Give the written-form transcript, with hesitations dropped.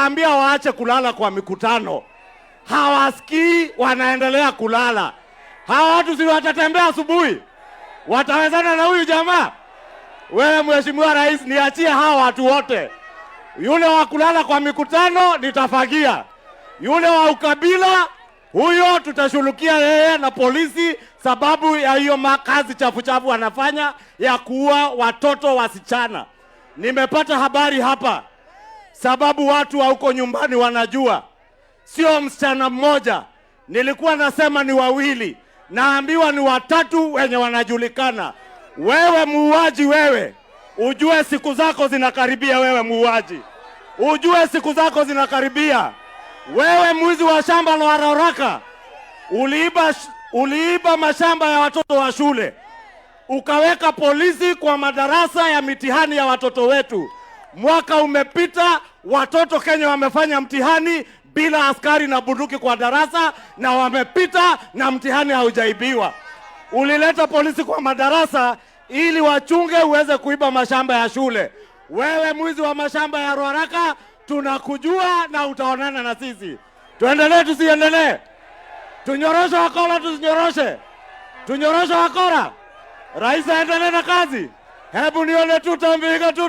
Tumewaambia waache kulala kwa mikutano, hawasikii, wanaendelea kulala. Hawa watu si watatembea asubuhi? Watawezana na huyu jamaa? Wewe Mheshimiwa Rais, niachie hawa watu wote. Yule wa kulala kwa mikutano nitafagia. Yule wa ukabila, huyo tutashughulikia yeye na polisi, sababu ya hiyo kazi chafu anafanya ya kuua watoto wasichana. Nimepata habari hapa, sababu watu wa huko nyumbani wanajua, sio msichana mmoja. Nilikuwa nasema ni wawili, naambiwa ni watatu wenye wanajulikana. Wewe muuaji, wewe ujue siku zako zinakaribia. Wewe muuaji, ujue siku zako zinakaribia. Wewe mwizi wa shamba la Ruaraka, uliiba mashamba ya watoto wa shule, ukaweka polisi kwa madarasa ya mitihani ya watoto wetu. Mwaka umepita, watoto Kenya wamefanya mtihani bila askari na bunduki kwa darasa, na wamepita na mtihani haujaibiwa. Ulileta polisi kwa madarasa ili wachunge uweze kuiba mashamba ya shule. Wewe mwizi wa mashamba ya Ruaraka, tunakujua na utaonana na sisi. Tuendelee tusiendelee? Tunyoroshe wakora tusinyoroshe? Tunyoroshe wakora? Rais aendelee na kazi? Hebu nione tutampiga tuta